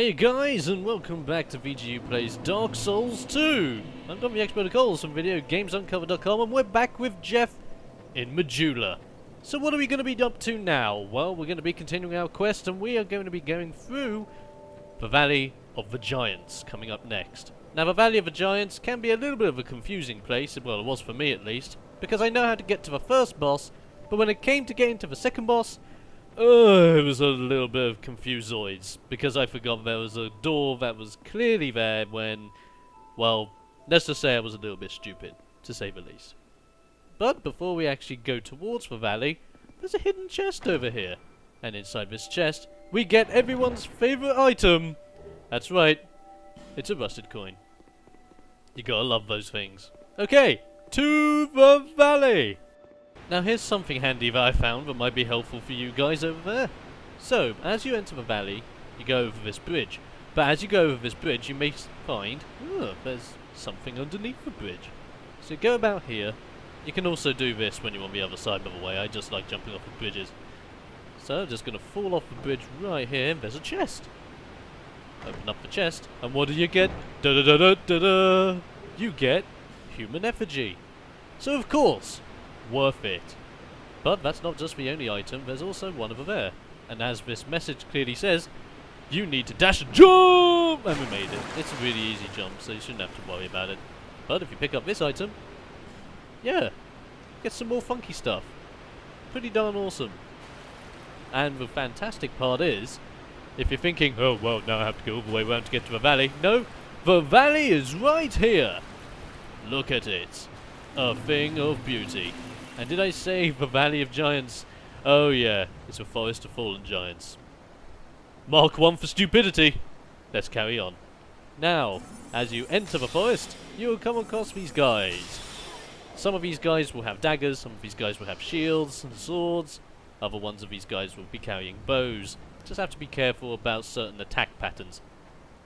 Hey guys, and welcome back to VGU Plays Dark Souls 2! I'm Dom the Expert of Calls from VideoGamesUncovered.com, and we're back with Jeff in Majula. So what are we going to be up to now? Well, we're going to be continuing our quest, and we are going to be going through the Valley of the Giants, coming up next. Now, the Valley of the Giants can be a little bit of a confusing place, well it was for me at least, because I know how to get to the first boss, but when it came to getting to the second boss, it was a little bit of confusoids, because I forgot there was a door that was clearly there when, well, let's just say I was a little bit stupid, to say the least. But before we actually go towards the valley, there's a hidden chest over here. And inside this chest, we get everyone's favourite item. That's right, it's a rusted coin. You gotta love those things. Okay, to the valley! Now here's something handy that I found that might be helpful for you guys over there. So, as you enter the valley, you go over this bridge. But as you go over this bridge, you may find, there's something underneath the bridge. So go about here. You can also do this when you're on the other side, by the way. I just like jumping off of bridges. So I'm just going to fall off the bridge right here, and there's a chest. Open up the chest, and what do you get? Da-da-da-da-da-da! You get human effigy. So of course, worth it. But that's not just the only item, there's also one over there. And as this message clearly says, you need to dash and jump! And we made it. It's a really easy jump, so you shouldn't have to worry about it. But if you pick up this item, yeah, get some more funky stuff. Pretty darn awesome. And the fantastic part is, if you're thinking, oh well, now I have to go all the way around to get to the valley. No, the valley is right here. Look at it. A thing of beauty. And did I say the Valley of Giants? Oh yeah, it's a forest of fallen giants. Mark 1 for stupidity. Let's carry on. Now, as you enter the forest, you will come across these guys. Some of these guys will have daggers, some of these guys will have shields and swords, other ones of these guys will be carrying bows. Just have to be careful about certain attack patterns.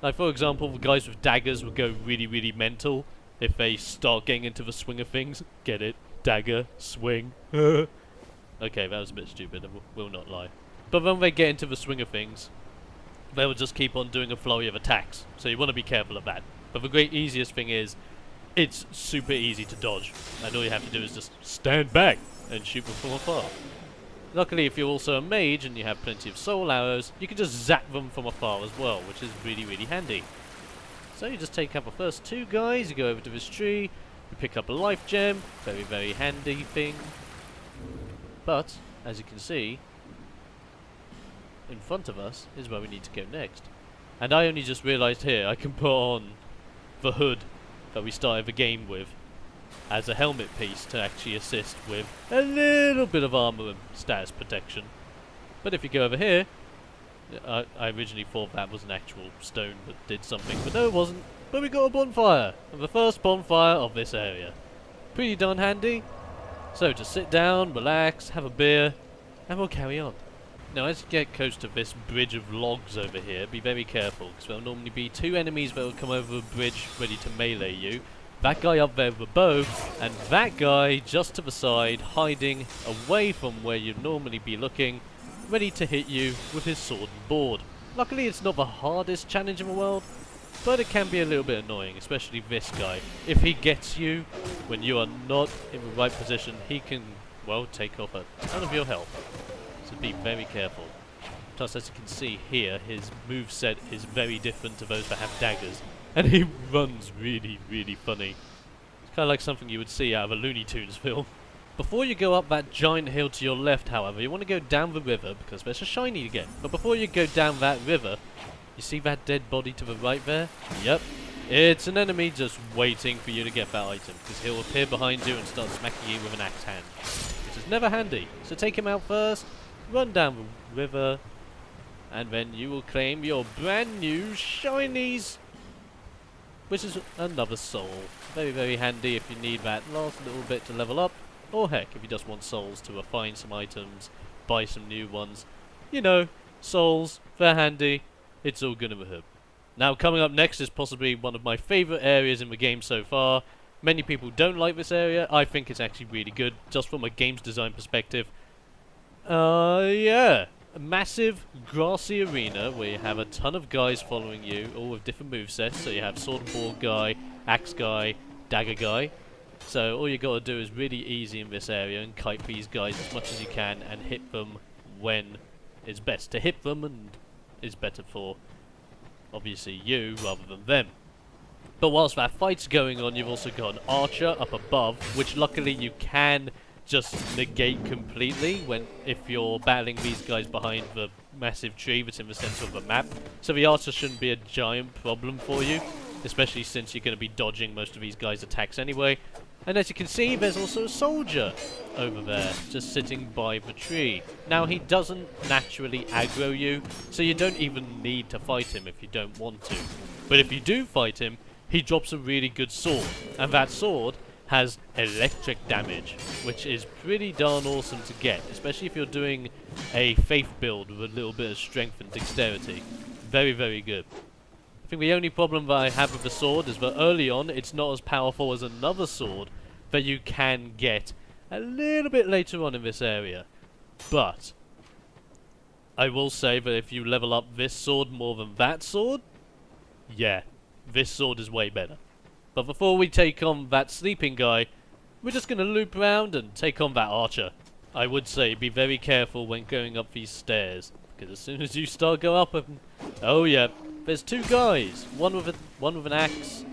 Like for example, the guys with daggers will go really mental if they start getting into the swing of things. Get it? Dagger, swing. Okay, that was a bit stupid, I will not lie. But when they get into the swing of things, they will just keep on doing a flurry of attacks. So you want to be careful of that. But the great easiest thing is, it's super easy to dodge. And all you have to do is just stand back and shoot them from afar. Luckily, if you're also a mage and you have plenty of soul arrows, you can just zap them from afar as well, which is really handy. So you just take up the first two guys, you go over to this tree, you pick up a life gem, very handy thing. But, as you can see, in front of us is where we need to go next. And I only just realised here I can put on the hood that we started the game with as a helmet piece to actually assist with a little bit of armour and status protection. But if you go over here, I originally thought that was an actual stone that did something, but no it wasn't. But we got a bonfire, and the first bonfire of this area. Pretty darn handy. So just sit down, relax, have a beer, and we'll carry on. Now as you get close to this bridge of logs over here, be very careful, because there'll normally be two enemies that will come over the bridge ready to melee you. That guy up there with a bow, and that guy just to the side, hiding away from where you'd normally be looking, ready to hit you with his sword and board. Luckily it's not the hardest challenge in the world, but it can be a little bit annoying, especially this guy. If he gets you when you are not in the right position, he can, well, take off a ton of your health. So be very careful. Plus, as you can see here, his moveset is very different to those that have daggers. And he runs really funny. It's kind of like something you would see out of a Looney Tunes film. Before you go up that giant hill to your left, however, you want to go down the river, because there's a shiny again. But before you go down that river, you see that dead body to the right there? Yep. It's an enemy just waiting for you to get that item, because he'll appear behind you and start smacking you with an axe hand. Which is never handy. So take him out first, run down the river, and then you will claim your brand new shinies, which is another soul. Very handy if you need that last little bit to level up. Or heck, if you just want souls to refine some items, buy some new ones. You know, souls, they're handy. It's all good in the hood. Now coming up next is possibly one of my favourite areas in the game so far. Many people don't like this area. I think it's actually really good, just from a games design perspective. Yeah. a massive grassy arena where you have a ton of guys following you, all with different movesets. So you have sword and board guy, axe guy, dagger guy. So all you got to do is really easy in this area and kite these guys as much as you can and hit them when it's best to hit them, and it's better for obviously you rather than them. But whilst that fight's going on, you've also got an archer up above, which luckily you can just negate completely if you're battling these guys behind the massive tree that's in the center of the map. So the archer shouldn't be a giant problem for you, especially since you're going to be dodging most of these guys' attacks anyway. And as you can see, there's also a soldier over there, just sitting by the tree. Now, he doesn't naturally aggro you, so you don't even need to fight him if you don't want to. But if you do fight him, he drops a really good sword, and that sword has electric damage, which is pretty darn awesome to get, especially if you're doing a faith build with a little bit of strength and dexterity. Very, very good. I think the only problem that I have with the sword is that early on it's not as powerful as another sword that you can get a little bit later on in this area. But I will say that if you level up this sword more than that sword, yeah, this sword is way better. But before we take on that sleeping guy, we're just going to loop around and take on that archer. I would say be very careful when going up these stairs, because as soon as you start going up, oh yeah, there's two guys, one with an axe,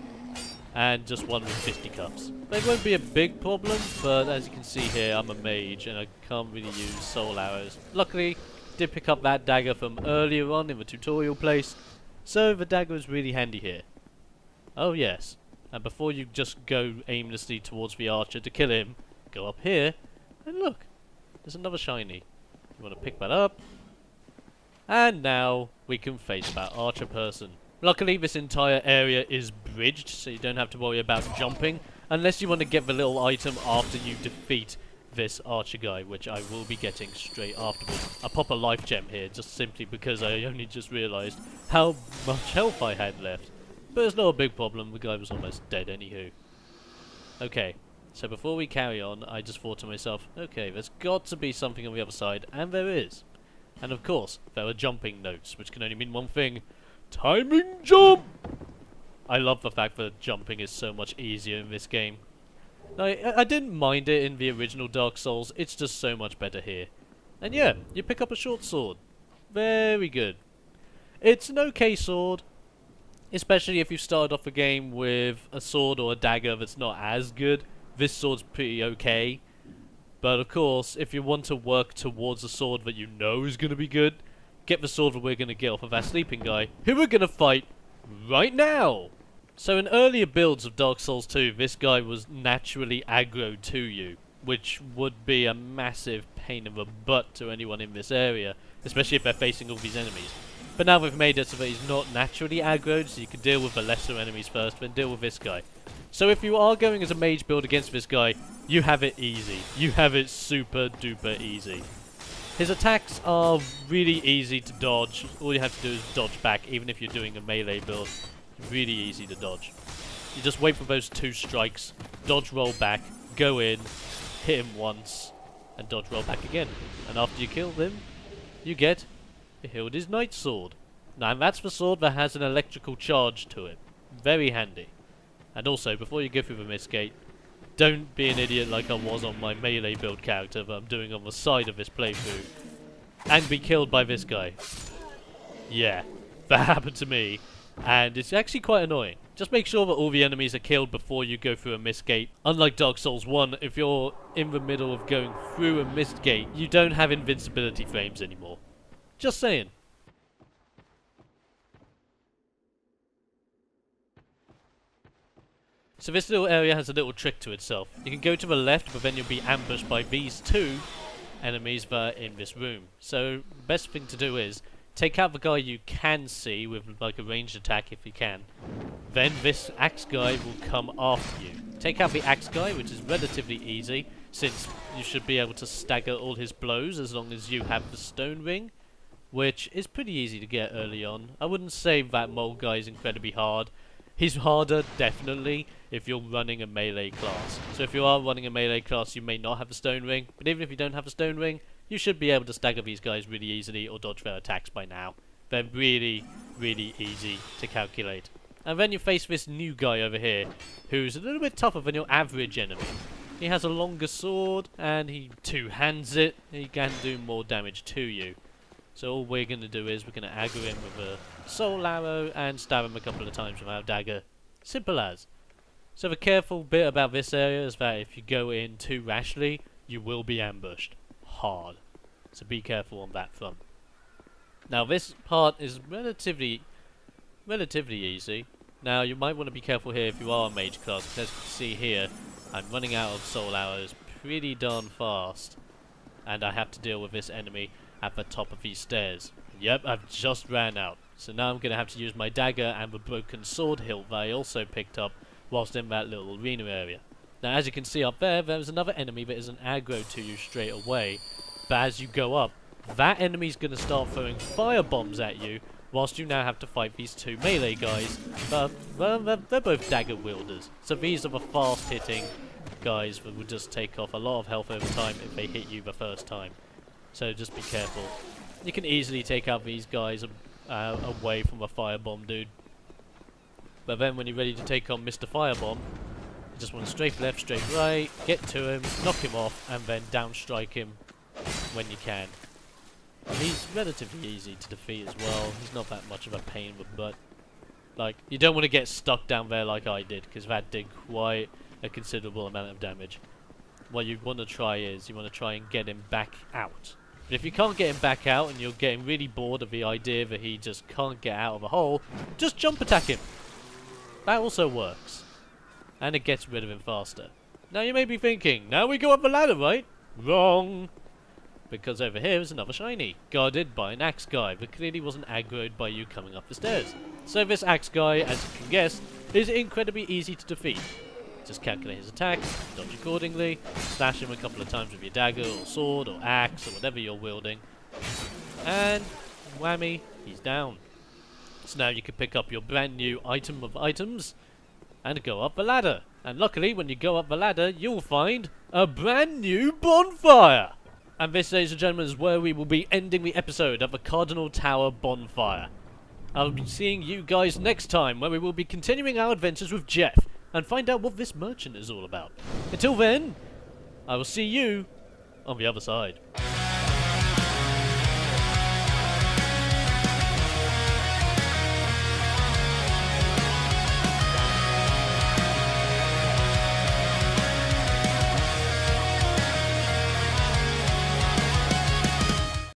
and just one with fisticuffs. They won't be a big problem, but as you can see here, I'm a mage and I can't really use soul arrows. Luckily, did pick up that dagger from earlier on in the tutorial place, so the dagger is really handy here. Oh yes, and before you just go aimlessly towards the archer to kill him, go up here, and look, there's another shiny. You want to pick that up, and now we can face that archer person. Luckily, this entire area is bridged, so you don't have to worry about jumping, unless you want to get the little item after you defeat this archer guy, which I will be getting straight afterwards. I pop a life gem here, just simply because I only just realised how much health I had left. But it's not a big problem, the guy was almost dead anywho. Okay, so before we carry on, I just thought to myself, okay, there's got to be something on the other side, and there is. And of course, there are jumping notes, which can only mean one thing: timing jump! I love the fact that jumping is so much easier in this game. Now, I didn't mind it in the original Dark Souls, it's just so much better here. And yeah, you pick up a short sword. Very good. It's an okay sword, especially if you started off the game with a sword or a dagger that's not as good. This sword's pretty okay. But of course, if you want to work towards a sword that you know is going to be good, get the sword that we're going to get off of that sleeping guy, who we're going to fight right now! So in earlier builds of Dark Souls 2, this guy was naturally aggro to you, which would be a massive pain in the butt to anyone in this area, especially if they're facing all these enemies. But now we've made it so that he's not naturally aggroed, so you can deal with the lesser enemies first, then deal with this guy. So if you are going as a mage build against this guy, you have it easy. You have it super duper easy. His attacks are really easy to dodge. All you have to do is dodge back, even if you're doing a melee build. Really easy to dodge. You just wait for those two strikes, dodge roll back, go in, hit him once, and dodge roll back again. And after you kill him, you get Hilda's Knight Sword. Now that's the sword that has an electrical charge to it. Very handy. And also, before you go through the mist gate, don't be an idiot like I was on my melee build character that I'm doing on the side of this playthrough, and be killed by this guy. Yeah, that happened to me, and it's actually quite annoying. Just make sure that all the enemies are killed before you go through a mist gate. Unlike Dark Souls 1, if you're in the middle of going through a mist gate, you don't have invincibility frames anymore. Just saying. So this little area has a little trick to itself. You can go to the left, but then you'll be ambushed by these two enemies that are in this room. So the best thing to do is take out the guy you can see with like a ranged attack if you can. Then this axe guy will come after you. Take out the axe guy, which is relatively easy, since you should be able to stagger all his blows as long as you have the stone ring, which is pretty easy to get early on. I wouldn't say that mole guy is incredibly hard. He's harder, definitely, if you're running a melee class. So if you are running a melee class, you may not have the stone ring, but even if you don't have the stone ring, you should be able to stagger these guys really easily or dodge their attacks by now. They're really, really easy to calculate. And then you face this new guy over here, who's a little bit tougher than your average enemy. He has a longer sword, and he two-hands it. He can do more damage to you. So all we're going to do is we're going to aggro him with a soul arrow and stab him a couple of times with our dagger. Simple as. So the careful bit about this area is that if you go in too rashly, you will be ambushed. Hard. So be careful on that front. Now this part is relatively easy. Now you might want to be careful here if you are a mage class, because as you can see here, I'm running out of soul arrows pretty darn fast. And I have to deal with this enemy at the top of these stairs. Yep, I've just ran out. So now I'm going to have to use my dagger and the broken sword hilt that I also picked up whilst in that little arena area. Now as you can see up there, there's another enemy that isn't aggro to you straight away. But as you go up, that enemy's going to start throwing fire bombs at you, whilst you now have to fight these two melee guys. But they're both dagger wielders. So these are the fast hitting guys that will just take off a lot of health over time if they hit you the first time. So just be careful. You can easily take out these guys away from a firebomb dude. But then when you're ready to take on Mr. Firebomb, you just want to strafe left, straight right, get to him, knock him off, and then downstrike him when you can. And he's relatively easy to defeat as well. He's not that much of a pain in the butt. Like, you don't want to get stuck down there like I did, because that did quite a considerable amount of damage. What you want to try is, you want to try and get him back out. But if you can't get him back out and you're getting really bored of the idea that he just can't get out of a hole, just jump attack him. That also works. And it gets rid of him faster. Now you may be thinking, now we go up the ladder, right? Wrong. Because over here is another shiny, guarded by an axe guy that clearly wasn't aggroed by you coming up the stairs. So this axe guy, as you can guess, is incredibly easy to defeat. Just calculate his attacks, dodge accordingly, slash him a couple of times with your dagger or sword or axe or whatever you're wielding, and whammy, he's down. So now you can pick up your brand new item of items and go up the ladder. And luckily when you go up the ladder you'll find a brand new bonfire. And this, ladies and gentlemen, is where we will be ending the episode of the Cardinal Tower bonfire. I'll be seeing you guys next time, where we will be continuing our adventures with Jeff and find out what this merchant is all about. Until then, I will see you on the other side.